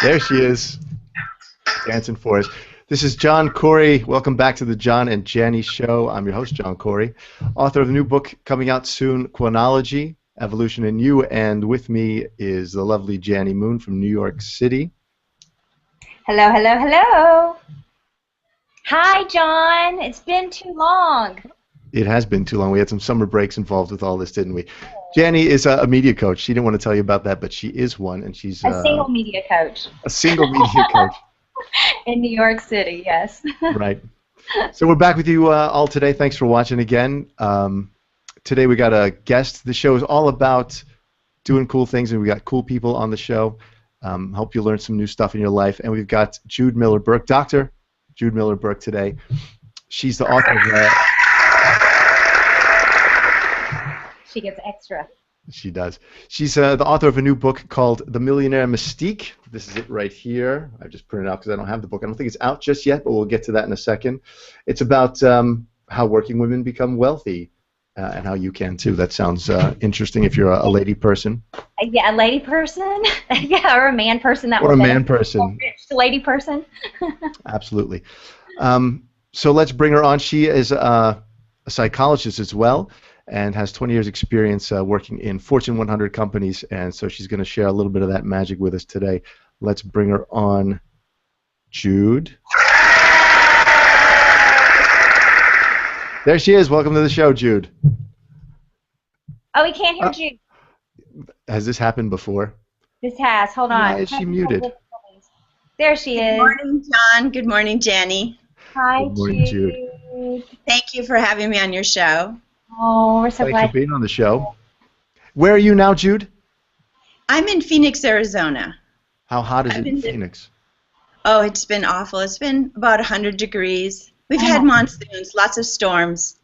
There she is, dancing for us. This is John Corey. Welcome back to the John and Jani Show. I'm your host, John Corey, author of a new book coming out soon, Chronology, Evolution in You, and with me is the lovely Jani Moon from New York City. Hello, hello, hello. Hi, John. It's been too long. It has been too long. We had some summer breaks involved with all this, didn't we? Jani is a media coach. She didn't want to tell you about that, but she is one, and she's a single media coach. A single media coach. In New York City, yes. Right. So we're back with you all today. Thanks for watching again. Today we got a guest. The show is all about doing cool things, and we got cool people on the show. Hope you learn some new stuff in your life. And we've got Jude Miller Burke, Dr. Jude Miller Burke today. She's the author of She gets extra. She does. She's the author of a new book called The Millionaire Mystique. This is it right here. I just printed it out because I don't have the book. I don't think it's out just yet, but we'll get to that in a second. It's about how working women become wealthy and how you can too. That sounds interesting if you're a lady person. Yeah, a lady person. Yeah, or a man person. Or a man person. Rich lady person. Absolutely. So let's bring her on. She is a psychologist as well, and has 20 years experience working in Fortune 100 companies, and so she's going to share a little bit of that magic with us today. Let's bring her on. Jude. There she is. Welcome to the show, Jude. Oh, we can't hear Jude. Has this happened before? This has. Hold on. Why is she muted? There she is. Good morning, John. Good morning, Jani. Hi, Good morning, Jude. Thank you for having me on your show. Oh, we're so glad. Thanks for being on the show. Where are you now, Jude? I'm in Phoenix, Arizona. How hot is it in Phoenix? Oh, it's been awful. It's been about 100 degrees. We've had monsoons, lots of storms.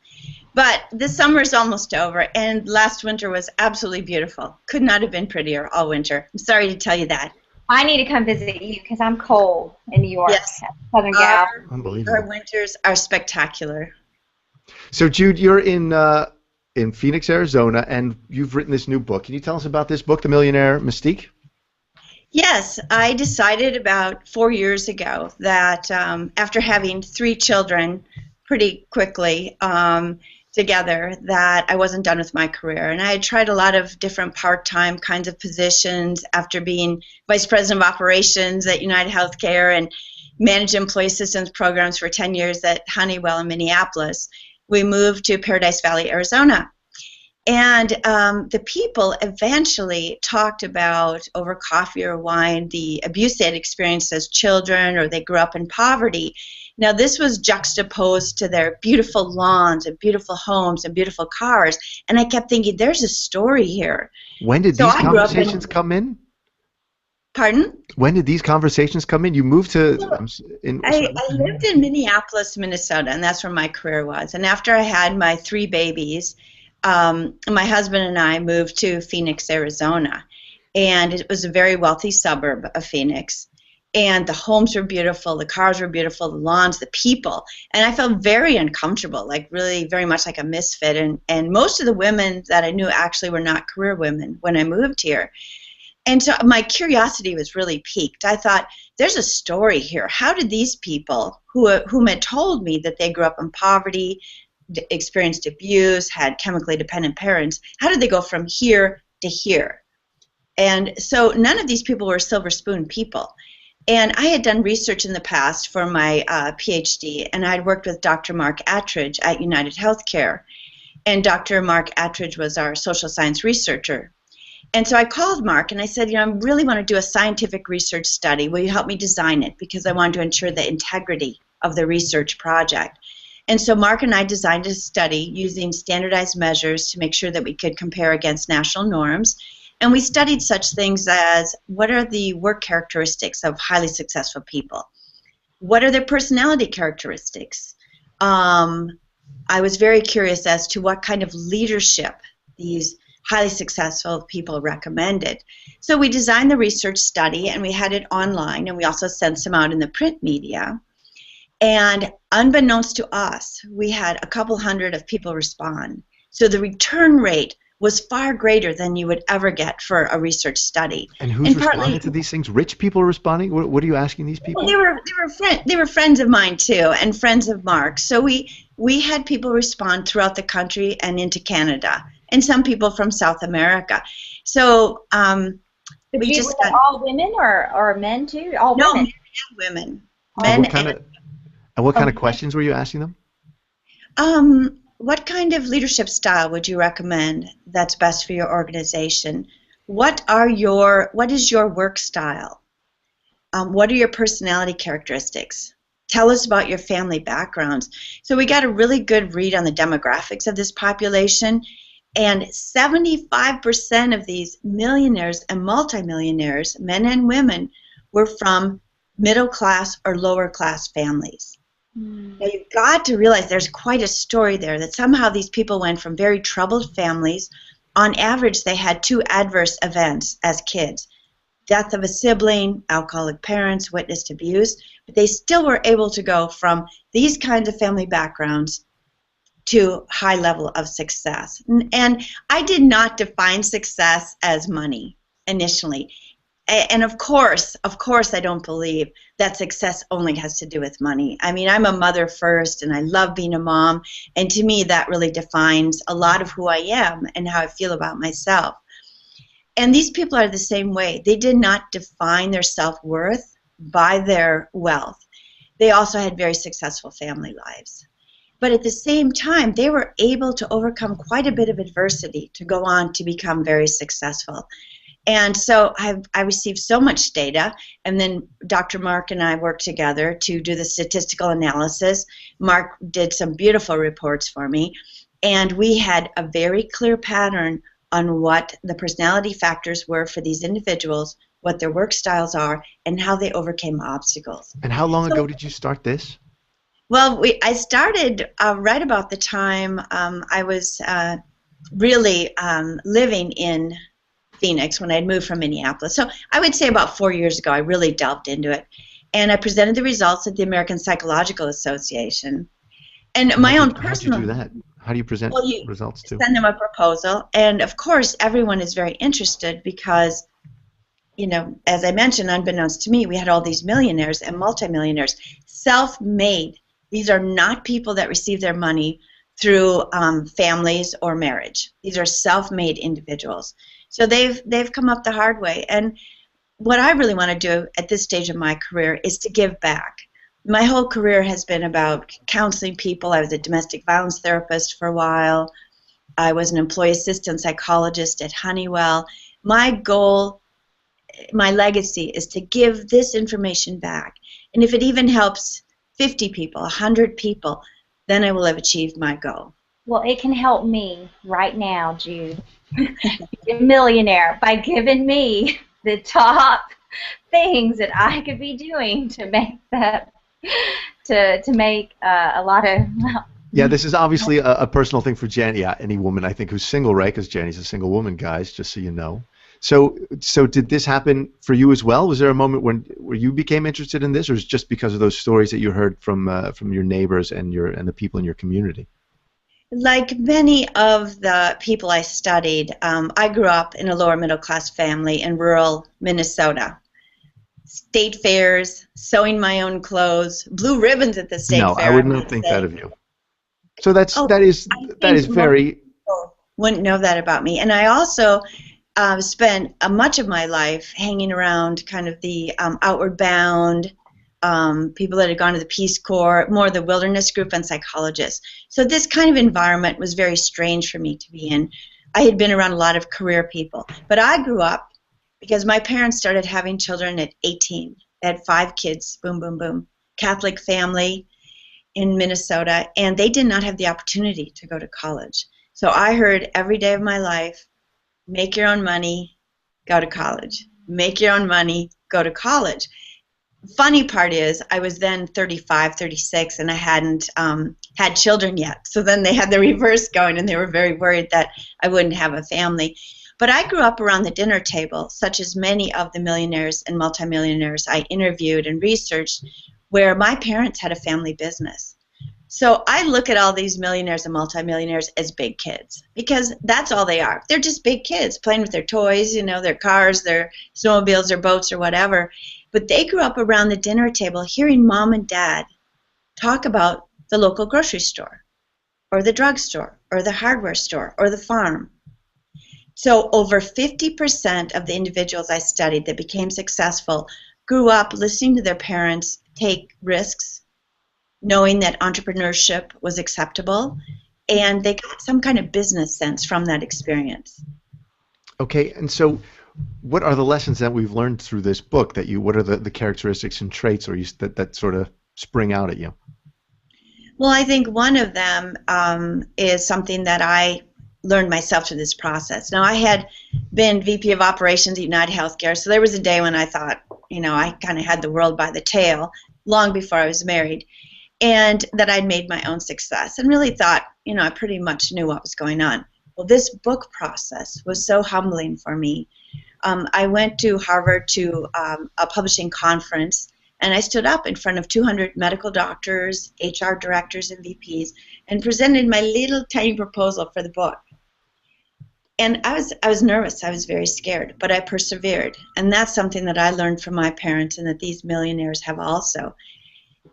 But the summer is almost over, and last winter was absolutely beautiful. Could not have been prettier all winter. I'm sorry to tell you that. I need to come visit you because I'm cold in New York. Yes. Southern gal. Unbelievable. Our winters are spectacular. So, Jude, you're in Phoenix, Arizona, and you've written this new book. Can you tell us about this book, The Millionaire Mystique? Yes, I decided about 4 years ago that after having 3 children pretty quickly together, that I wasn't done with my career. And I had tried a lot of different part-time kinds of positions after being Vice President of Operations at United Healthcare and managed employee assistance programs for 10 years at Honeywell in Minneapolis. We moved to Paradise Valley, Arizona. And the people eventually talked about, over coffee or wine, the abuse they had experienced as children, or they grew up in poverty. Now, this was juxtaposed to their beautiful lawns and beautiful homes and beautiful cars. And I kept thinking, there's a story here. When did these conversations come in? Pardon? When did these conversations come in? You moved to... I lived in Minneapolis, Minnesota, and that's where my career was. And after I had my 3 babies, my husband and I moved to Phoenix, Arizona. And it was a very wealthy suburb of Phoenix. And the homes were beautiful, the cars were beautiful, the lawns, the people. And I felt very uncomfortable, like really very much like a misfit. And most of the women that I knew actually were not career women when I moved here. And so my curiosity was really piqued. I thought, there's a story here. How did these people whom had told me that they grew up in poverty, experienced abuse, had chemically dependent parents, how did they go from here to here? And so none of these people were silver spoon people. And I had done research in the past for my Ph.D., and I had worked with Dr. Mark Attridge at United Healthcare. And Dr. Mark Attridge was our social science researcher. And so I called Mark and I said, I really want to do a scientific research study. Will you help me design it? Because I wanted to ensure the integrity of the research project. And so Mark and I designed a study using standardized measures to make sure that we could compare against national norms. And we studied such things as, what are the work characteristics of highly successful people? What are their personality characteristics? I was very curious as to what kind of leadership these highly successful people recommended. So we designed the research study, and we had it online, and we also sent some out in the print media. And unbeknownst to us, we had a couple hundred of people respond. So the return rate was far greater than you would ever get for a research study. And who's responding to these things? Rich people are responding? What are you asking these people? Well, they were friends of mine too, and friends of Mark's. So we had people respond throughout the country and into Canada, and some people from South America. So we just got all women or men too? All no, women. Men and women. And what kind of questions were you asking them? What kind of leadership style would you recommend that's best for your organization? What is your work style? What are your personality characteristics? Tell us about your family backgrounds. So we got a really good read on the demographics of this population, and 75% of these millionaires and multimillionaires, men and women, were from middle class or lower class families. Now you've got to realize there's quite a story there, that somehow these people went from very troubled families. On average, they had 2 adverse events as kids: death of a sibling, alcoholic parents, witnessed abuse, but they still were able to go from these kinds of family backgrounds to high level of success. And I did not define success as money initially. And of course, I don't believe that success only has to do with money. I mean, I'm a mother first, and I love being a mom, and to me that really defines a lot of who I am and how I feel about myself. And these people are the same way. They did not define their self-worth by their wealth. They also had very successful family lives. But at the same time, they were able to overcome quite a bit of adversity to go on to become very successful. And so I received so much data, and then Dr. Mark and I worked together to do the statistical analysis. Mark did some beautiful reports for me, and we had a very clear pattern on what the personality factors were for these individuals, what their work styles are, and how they overcame obstacles. And how long ago did you start this? Well, I started right about the time I was really living in Phoenix, when I had moved from Minneapolis. So I would say about 4 years ago I really delved into it. And I presented the results at the American Psychological Association. And my own personal... How do you do that? How do you present results to? Send them a proposal. And of course everyone is very interested because, you know, as I mentioned, unbeknownst to me, we had all these millionaires and multimillionaires, self-made. These are not people that receive their money through families or marriage. These are self-made individuals. So they've come up the hard way. And what I really want to do at this stage of my career is to give back. My whole career has been about counseling people. I was a domestic violence therapist for a while. I was an employee assistant psychologist at Honeywell. My goal, my legacy, is to give this information back. And if it even helps 50 people, 100 people, then I will have achieved my goal. Well, it can help me right now, Jude. A millionaire by giving me the top things that I could be doing to make that to make a lot of yeah, this is obviously a personal thing for Jani. Yeah, any woman I think who's single, right? Because Jani's a single woman, guys. Just so you know. So did this happen for you as well? Was there a moment where you became interested in this, or is it just because of those stories that you heard from your neighbors and the people in your community? Like many of the people I studied, I grew up in a lower middle class family in rural Minnesota. State fairs, sewing my own clothes, blue ribbons at the state fair. No, I would not think that of you. So that is very. People wouldn't know that about me, and I also spent much of my life hanging around kind of the outward bound. People that had gone to the Peace Corps, more the wilderness group, and psychologists. So this kind of environment was very strange for me to be in. I had been around a lot of career people. But I grew up because my parents started having children at 18. They had 5 kids, boom, boom, boom. Catholic family in Minnesota, and they did not have the opportunity to go to college. So I heard every day of my life, make your own money, go to college. Make your own money, go to college. Funny part is I was then 35, 36, and I hadn't had children yet. So then they had the reverse going, and they were very worried that I wouldn't have a family. But I grew up around the dinner table, such as many of the millionaires and multimillionaires I interviewed and researched, where my parents had a family business. So I look at all these millionaires and multimillionaires as big kids because that's all they are. They're just big kids playing with their toys, you know, their cars, their snowmobiles, their boats, or whatever. But they grew up around the dinner table hearing mom and dad talk about the local grocery store or the drugstore or the hardware store or the farm. So over 50% of the individuals I studied that became successful grew up listening to their parents take risks, knowing that entrepreneurship was acceptable, and they got some kind of business sense from that experience. Okay, and so what are the lessons that we've learned through this book what are the characteristics and traits that sort of spring out at you? Well, I think one of them is something that I learned myself through this process. Now, I had been VP of Operations at United Healthcare, so there was a day when I thought, you know, I kind of had the world by the tail long before I was married, and that I'd made my own success and really thought, you know, I pretty much knew what was going on. Well, this book process was so humbling for me. I went to Harvard to a publishing conference, and I stood up in front of 200 medical doctors, HR directors, and VPs, and presented my little tiny proposal for the book. And I was nervous. I was very scared, but I persevered. And that's something that I learned from my parents and that these millionaires have also.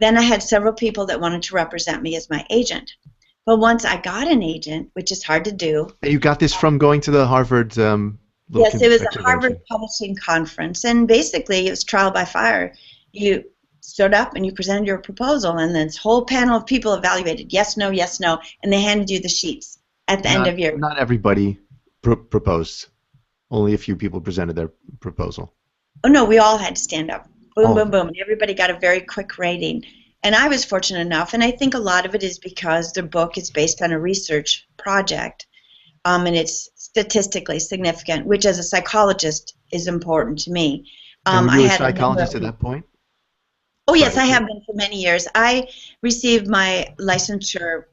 Then I had several people that wanted to represent me as my agent. But once I got an agent, which is hard to do. And you got this from going to the Harvard Yes, it was a Harvard Publishing Conference. And basically, it was trial by fire. You stood up and you presented your proposal, and this whole panel of people evaluated yes, no, and they handed you the sheets at the end of your... Not everybody proposed. Only a few people presented their proposal. Oh, no, we all had to stand up. Boom, boom, boom. And everybody got a very quick rating. And I was fortunate enough, and I think a lot of it is because the book is based on a research project, and it's statistically significant, which as a psychologist is important to me. And were you a psychologist at that point? Oh, yes, I have been for many years. I received my licensure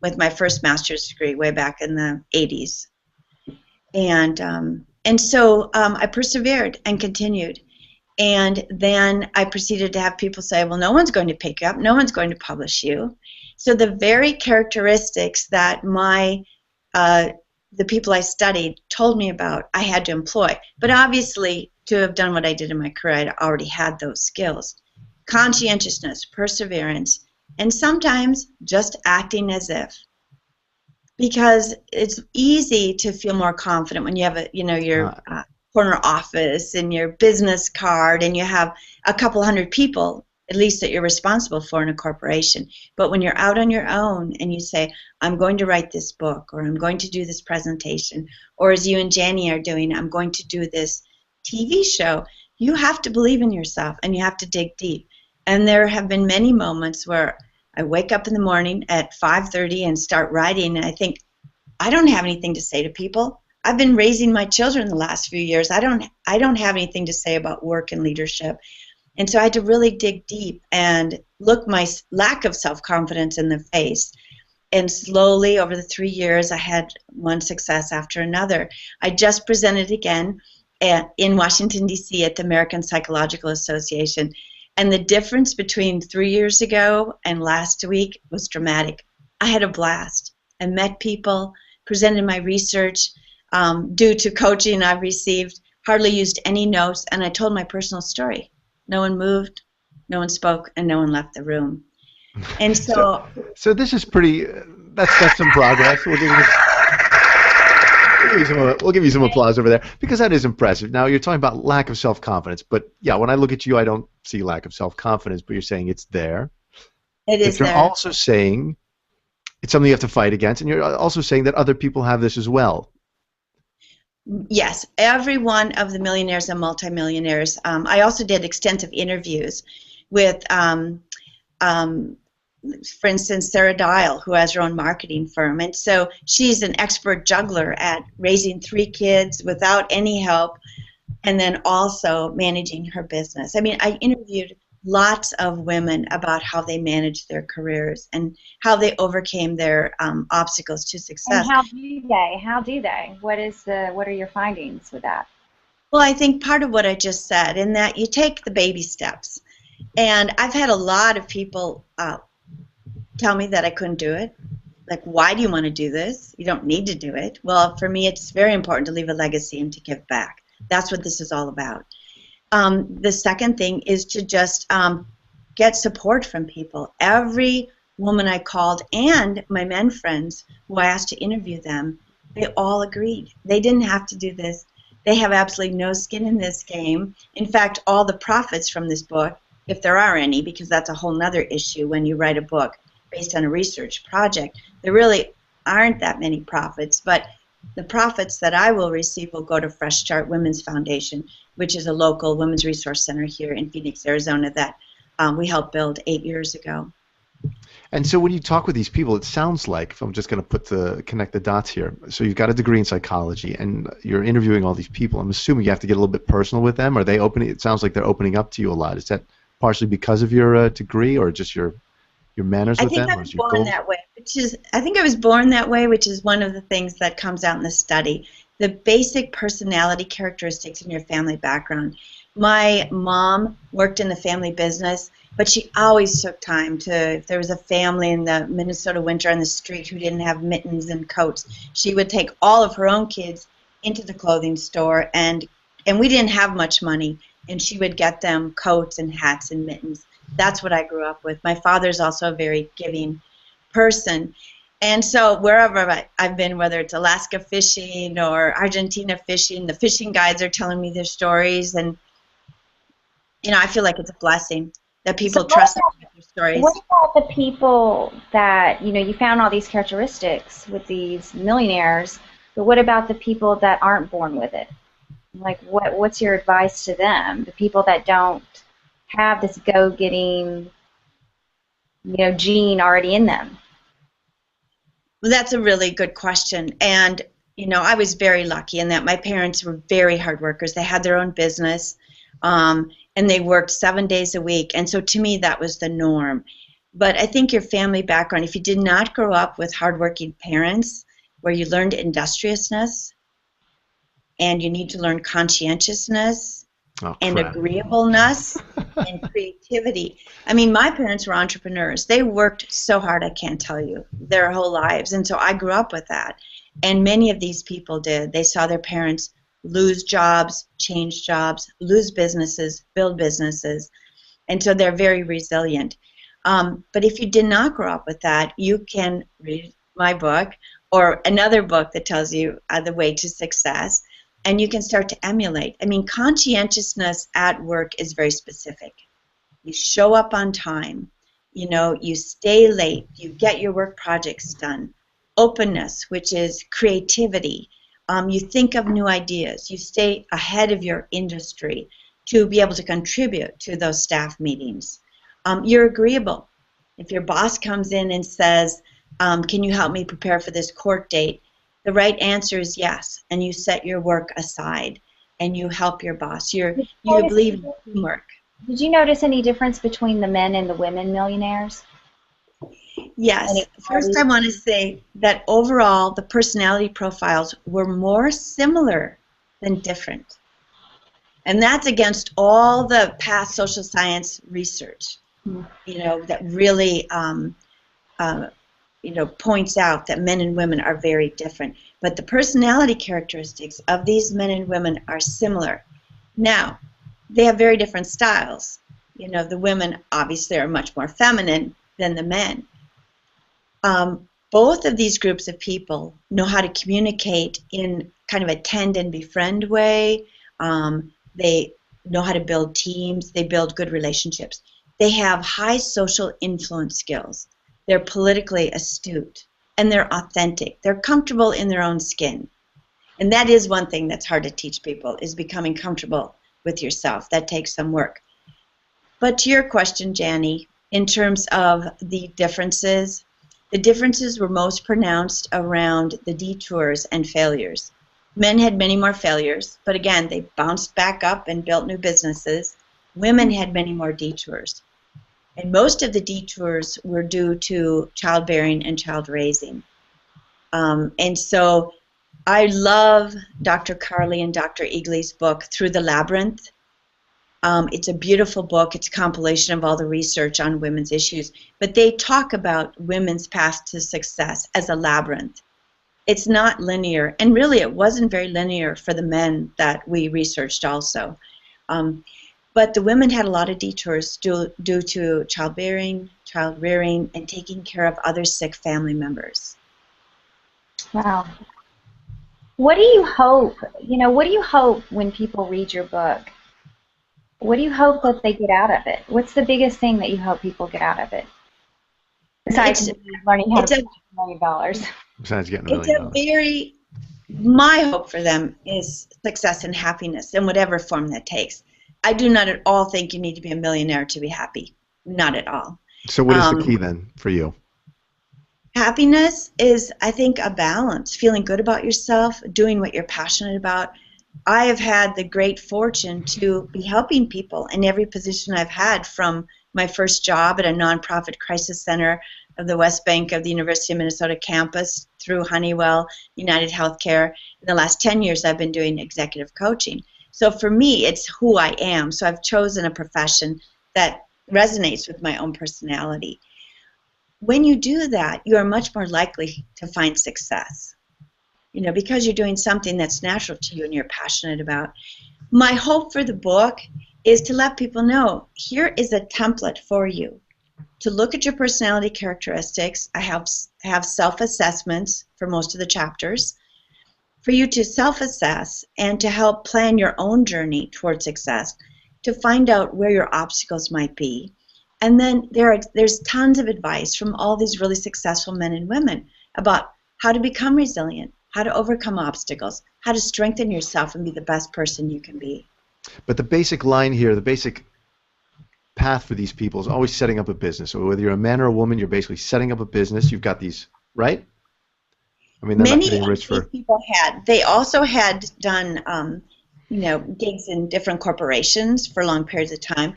with my first master's degree way back in the 80s. And so I persevered and continued. And then I proceeded to have people say, well, no one's going to pick you up. No one's going to publish you. So the very characteristics that the people I studied told me about, I had to employ. But obviously, to have done what I did in my career, I already had those skills. Conscientiousness, perseverance, and sometimes just acting as if. Because it's easy to feel more confident when you have your corner office and your business card and you have a couple hundred people, at least, that you're responsible for in a corporation. But when you're out on your own and you say, I'm going to write this book, or I'm going to do this presentation, or as you and Jani are doing, I'm going to do this TV show, you have to believe in yourself and you have to dig deep. And there have been many moments where I wake up in the morning at 5:30 and start writing, and I think, I don't have anything to say to people. I've been raising my children the last few years. I don't have anything to say about work and leadership. And so I had to really dig deep and look my lack of self-confidence in the face. And slowly, over the 3 years, I had one success after another. I just presented again in Washington, D.C. at the American Psychological Association. And the difference between 3 years ago and last week was dramatic. I had a blast. I met people, presented my research due to coaching I've received, hardly used any notes, and I told my personal story. No one moved, no one spoke, and no one left the room. And so this is pretty, that's some progress. We'll give you some applause over there, because that is impressive. Now, you're talking about lack of self-confidence, but yeah, when I look at you, I don't see lack of self-confidence, but you're saying it's there. It is there. You're also saying it's something you have to fight against, and you're also saying that other people have this as well. Yes, every one of the millionaires and multimillionaires. I also did extensive interviews with, for instance, Sarah Dial, who has her own marketing firm. And so she's an expert juggler at raising 3 kids without any help, and then also managing her business. I mean, I interviewed lots of women about how they managed their careers and how they overcame their obstacles to success. And how do they? What are your findings with that? Well, I think part of what I just said, in that you take the baby steps. And I've had a lot of people tell me that I couldn't do it. Like, why do you want to do this? You don't need to do it. Well, for me, it's very important to leave a legacy and to give back. That's what this is all about. The second thing is to just get support from people. Every woman I called and my men friends who I asked to interview them, they all agreed. They didn't have to do this. They have absolutely no skin in this game. In fact, all the profits from this book, if there are any, because that's a whole nother issue when you write a book based on a research project, there really aren't that many profits, but the profits that I will receive will go to Fresh Start Women's Foundation, which is a local women's resource center here in Phoenix, Arizona that we helped build 8 years ago. And so when you talk with these people, it sounds like, if I'm just going to connect the dots here, so you've got a degree in psychology and you're interviewing all these people. I'm assuming you have to get a little bit personal with them. Are they opening? It sounds like they're opening up to you a lot. Is that partially because of your degree or just your manners with them? I think I was born that way, I think I was born that way, which is one of the things that comes out in the study. The basic personality characteristics in your family background. My mom worked in the family business, but she always took time to, if there was a family in the Minnesota winter on the street who didn't have mittens and coats, she would take all of her own kids into the clothing store, and we didn't have much money, and she would get them coats and hats and mittens. That's what I grew up with. My father's also a very giving person. And so wherever I've been, whether it's Alaska fishing or Argentina fishing, the fishing guides are telling me their stories, and I feel like it's a blessing that people trust me with their stories. What about the people that, you found all these characteristics with these millionaires, but what about the people that aren't born with it? Like, what's your advice to them, the people that don't have this go-getting, gene already in them? Well, that's a really good question. And, I was very lucky in that my parents were very hard workers. They had their own business, and they worked 7 days a week. And so to me, that was the norm. But I think your family background, if you did not grow up with hardworking parents where you learned industriousness and you need to learn conscientiousness, and agreeableness and creativity. I mean, my parents were entrepreneurs. They worked so hard, I can't tell you, their whole lives. And so I grew up with that. And many of these people did. They saw their parents lose jobs, change jobs, lose businesses, build businesses. And so they're very resilient. But if you did not grow up with that, you can read my book or another book that tells you the way to success. And you can start to emulate. I mean, conscientiousness at work is very specific. You show up on time. You stay late. You get your work projects done. Openness, which is creativity. You think of new ideas. You stay ahead of your industry to be able to contribute to those staff meetings. You're agreeable. If your boss comes in and says, can you help me prepare for this court date? The right answer is yes, and you set your work aside, and you help your boss. You believe in teamwork. Did you notice any difference between the men and the women millionaires? Yes. First, I want to say that overall, the personality profiles were more similar than different. And that's against all the past social science research, that really points out that men and women are very different. But the personality characteristics of these men and women are similar. Now, they have very different styles. The women obviously are much more feminine than the men. Both of these groups of people know how to communicate in kind of a tend and befriend way. They know how to build teams. They build good relationships. They have high social influence skills. They're politically astute, and they're authentic. They're comfortable in their own skin. And that is one thing that's hard to teach people, is becoming comfortable with yourself. That takes some work. But to your question, Jani, in terms of the differences were most pronounced around the detours and failures. Men had many more failures, but again, they bounced back up and built new businesses. Women had many more detours. And most of the detours were due to childbearing and child raising. And so I love Dr. Carly and Dr. Eagley's book, Through the Labyrinth. It's a beautiful book. It's a compilation of all the research on women's issues. But they talk about women's path to success as a labyrinth. It's not linear. And really, it wasn't very linear for the men that we researched also. But the women had a lot of detours due to childbearing, child rearing, and taking care of other sick family members. Wow. What do you hope, what do you hope when people read your book? What do you hope that they get out of it? What's the biggest thing that you hope people get out of it? Besides learning how to make $1 million. Besides getting $1 million. It's my hope for them is success and happiness in whatever form that takes. I do not at all think you need to be a millionaire to be happy. Not at all. So what is the key then for you? Happiness is, I think, a balance, feeling good about yourself, doing what you're passionate about. I have had the great fortune to be helping people in every position I've had, from my first job at a nonprofit crisis center of the West Bank of the University of Minnesota campus through Honeywell, United Healthcare. In the last 10 years, I've been doing executive coaching. So for me, it's who I am. So I've chosen a profession that resonates with my own personality. When you do that, you are much more likely to find success, because you're doing something that's natural to you and you're passionate about. My hope for the book is to let people know, here is a template for you to look at your personality characteristics. I have self-assessments for most of the chapters for you to self-assess and to help plan your own journey towards success, to find out where your obstacles might be. And then there's tons of advice from all these really successful men and women about how to become resilient, how to overcome obstacles, how to strengthen yourself and be the best person you can be. But the basic line here, the basic path for these people is always setting up a business. So whether you're a man or a woman, you're basically setting up a business. You've got these, right? I mean, they're not getting rich for... people had. They also had done, gigs in different corporations for long periods of time.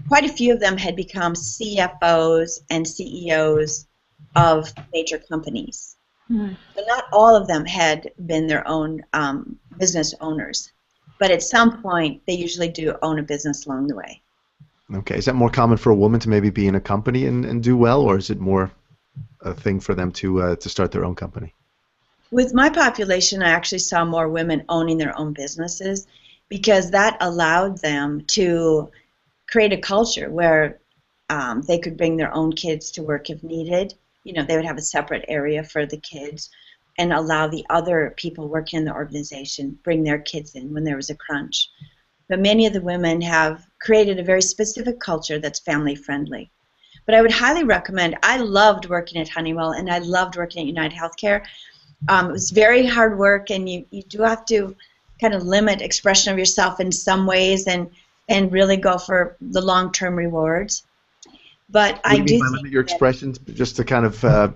Quite a few of them had become CFOs and CEOs of major companies. But not all of them had been their own business owners. But at some point, they usually do own a business along the way. Okay. Is that more common for a woman to maybe be in a company and do well, or is it more a thing for them to start their own company? With my population, I actually saw more women owning their own businesses because that allowed them to create a culture where they could bring their own kids to work if needed. They would have a separate area for the kids and allow the other people working in the organization bring their kids in when there was a crunch. But many of the women have created a very specific culture that's family friendly. But I would highly recommend, I loved working at Honeywell and I loved working at United Healthcare. It was very hard work, and you do have to kind of limit expression of yourself in some ways and really go for the long-term rewards. But I do think limit your expressions just to kind of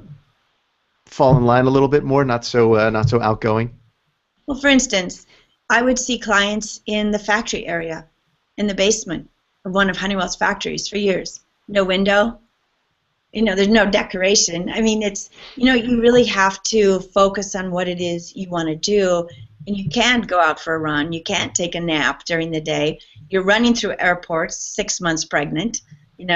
fall in line a little bit more, not so outgoing. Well, for instance, I would see clients in the factory area, in the basement of one of Honeywell's factories for years. No window. There's no decoration. I mean, it's, you really have to focus on what it is you want to do. And you can't go out for a run. You can't take a nap during the day. You're running through airports, 6 months pregnant,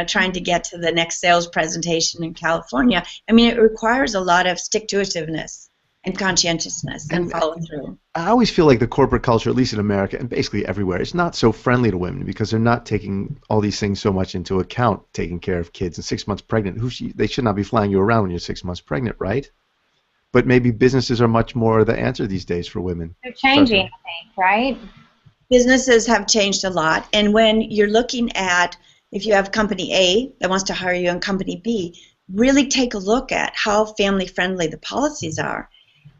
trying to get to the next sales presentation in California. I mean, it requires a lot of stick-to-itiveness and conscientiousness and follow through. I always feel like the corporate culture, at least in America and basically everywhere, is not so friendly to women because they're not taking all these things so much into account, taking care of kids. And 6 months pregnant, they should not be flying you around when you're 6 months pregnant, right? But maybe businesses are much more the answer these days for women. They're changing, I think, right? Businesses have changed a lot. And when you're looking at, if you have company A that wants to hire you and company B, really take a look at how family friendly the policies are.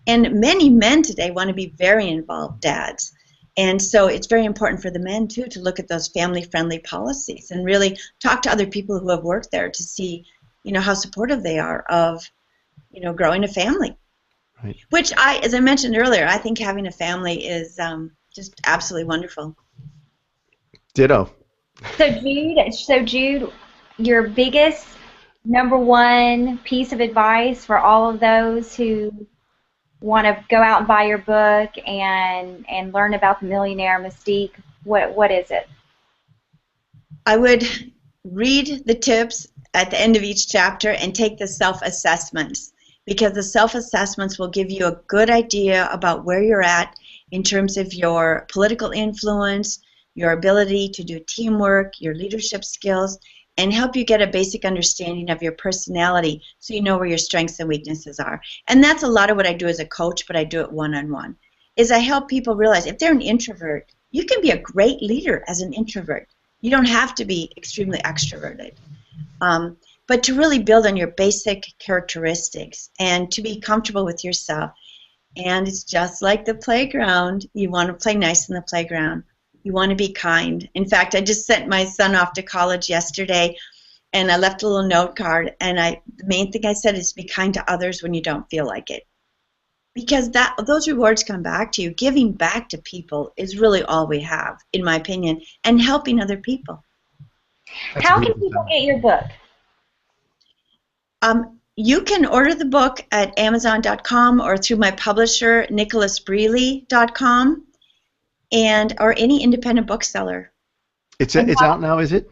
And many men today want to be very involved dads. And so it's very important for the men, too, to look at those family-friendly policies and really talk to other people who have worked there to see, how supportive they are of, growing a family. Right. Which, as I mentioned earlier, I think having a family is just absolutely wonderful. Ditto. So Jude, your biggest number one piece of advice for all of those who want to go out and buy your book and learn about the Millionaire Mystique, what is it? I would read the tips at the end of each chapter and take the self-assessments, because the self-assessments will give you a good idea about where you're at in terms of your political influence, your ability to do teamwork, your leadership skills, and help you get a basic understanding of your personality so you know where your strengths and weaknesses are. And that's a lot of what I do as a coach, but I do it one-on-one, is I help people realize if they're an introvert, you can be a great leader as an introvert. You don't have to be extremely extroverted. But to really build on your basic characteristics and to be comfortable with yourself. And it's just like the playground. You want to play nice in the playground. You want to be kind. In fact, I just sent my son off to college yesterday, and I left a little note card, and the main thing I said is be kind to others when you don't feel like it. Because those rewards come back to you. Giving back to people is really all we have, in my opinion, and helping other people. How can people get your book? You can order the book at Amazon.com or through my publisher, NicholasBreeley.com, or any independent bookseller. It's out now, is it?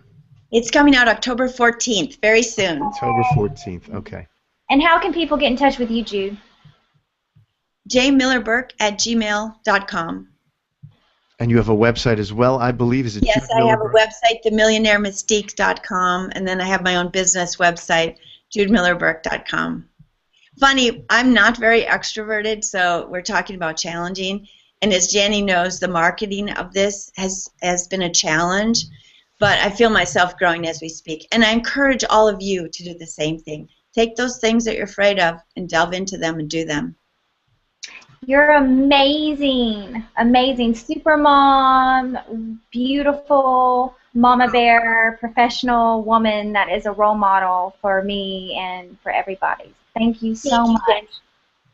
It's coming out October 14th, very soon. October 14th, okay. And how can people get in touch with you, Jude? jmillerburke@gmail.com. And you have a website as well, I believe. Is it? Yes, I have a website, themillionairemystique.com, and then I have my own business website, judemillerburke.com. Funny, I'm not very extroverted, so we're talking about challenging. And as Jani knows, the marketing of this has been a challenge, but I feel myself growing as we speak. And I encourage all of you to do the same thing. Take those things that you're afraid of and delve into them and do them. You're amazing, amazing. Super mom, beautiful mama bear, professional woman that is a role model for me and for everybody. Thank you so much.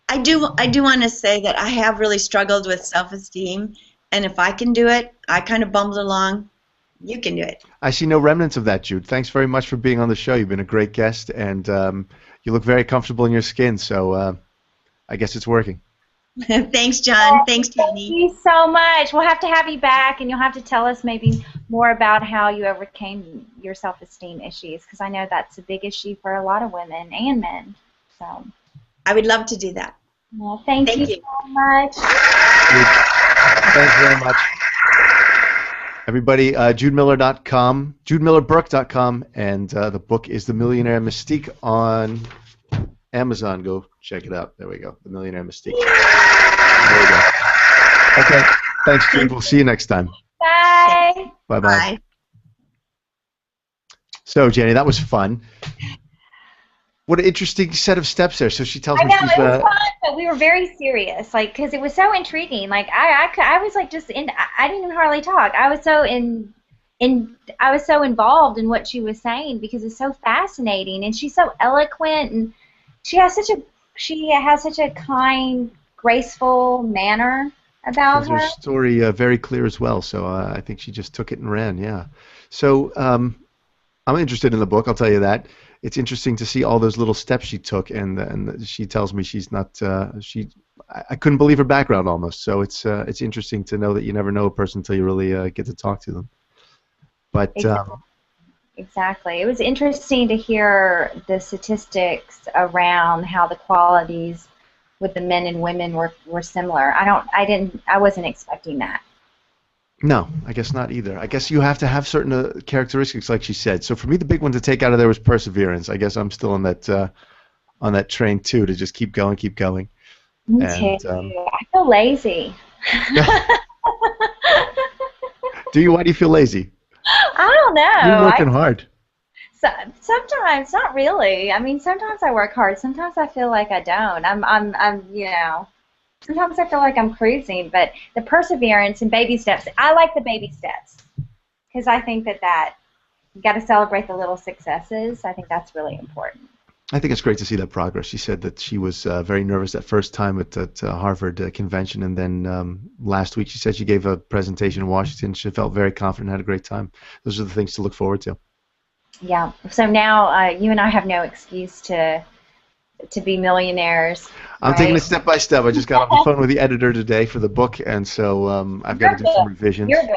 I do want to say that I have really struggled with self-esteem, and if I can do it, I kind of bumbled along. You can do it. I see no remnants of that, Jude. Thanks very much for being on the show. You've been a great guest, and you look very comfortable in your skin, so I guess it's working. Thanks, John. Thanks, Jani. Thank you so much. We'll have to have you back, and you'll have to tell us maybe more about how you overcame your self-esteem issues, because I know that's a big issue for a lot of women and men. So I would love to do that. Well, thank you so much. Thanks very much. Everybody, JudeMiller.com, JudeMillerBurke.com, and the book is The Millionaire Mystique on Amazon. Go check it out. There we go. The Millionaire Mystique. There we go. Okay. Thanks, Jude. We'll see you next time. Bye. Bye-bye. Bye. So, Jani, that was fun. What an interesting set of steps there. So she tells me I know, she's... it was fun, but we were very serious, like, because it was so intriguing. Like, I was like just in. I didn't even hardly talk. I was so I was so involved in what she was saying because it's so fascinating, and she's so eloquent, and she has such a kind, graceful manner about her. Her story very clear as well. So I think she just took it and ran. Yeah. So I'm interested in the book. I'll tell you that. It's interesting to see all those little steps she took, and she tells me she's not. I couldn't believe her background almost. So it's interesting to know that you never know a person until you really get to talk to them. But exactly, it was interesting to hear the statistics around how the qualities with the men and women were similar. I wasn't expecting that. No, I guess not either. I guess you have to have certain characteristics, like she said. So for me, the big one to take out of there was perseverance. I guess I'm still on that train too, to just keep going, keep going. Me too. I feel lazy. Do you? Why do you feel lazy? I don't know. You're working hard. Sometimes, not really. I mean, sometimes I work hard. Sometimes I feel like I don't. Sometimes I feel like I'm cruising, but the perseverance and baby steps, I like the baby steps because I think that you got to celebrate the little successes. I think that's really important. I think it's great to see that progress. She said that she was very nervous that first time at Harvard convention, and then last week she said she gave a presentation in Washington. She felt very confident and had a great time. Those are the things to look forward to. Yeah. So now you and I have no excuse to be millionaires. I'm taking it step by step. I just got off the phone with the editor today for the book, and so I've got to do some revisions. You're good.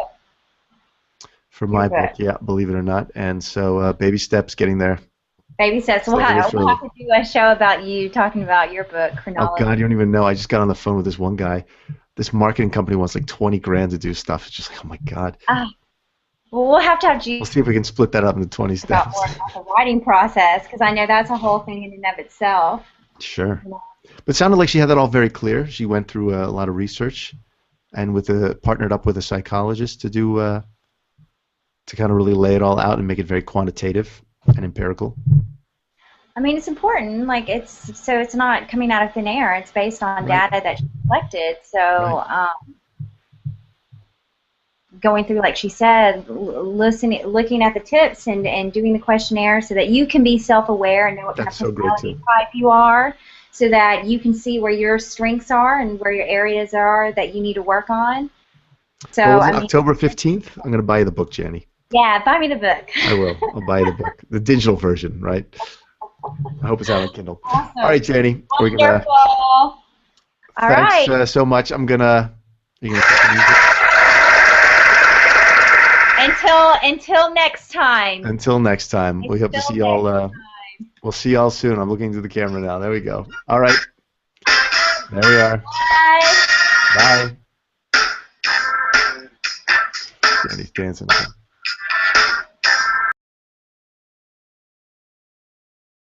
for my book, yeah, believe it or not. And so baby steps, getting there. Baby steps. We'll have to do a show about you talking about your book, Chronology. Oh, God, you don't even know. I just got on the phone with this one guy. This marketing company wants like 20 grand to do stuff. It's just like, oh, my God. Well, we'll have to have you. We'll see if we can split that up into 20 steps. About the writing process, because I know that's a whole thing in and of itself. Sure. But it sounded like she had that all very clear. She went through a lot of research and partnered up with a psychologist to do to kind of really lay it all out and make it very quantitative and empirical. I mean, it's important. Like it's not coming out of thin air. It's based on data that she collected. So going through, like she said, looking at the tips and doing the questionnaire so that you can be self-aware and know what kind of personality type you are, so that you can see where your strengths are and where your areas are that you need to work on. So October 15th, I'm going to buy you the book, Jani. Yeah, buy me the book. I will. I'll buy you the book, the digital version, right? I hope it's out on Kindle. Awesome. All right, Jani. Wonderful. All right. Thanks so much. You're gonna set the music? Until next time. Until next time. We hope to see y'all. We'll see y'all soon. I'm looking into the camera now. There we go. All right. There we are. Bye. Bye. Jani's dancing.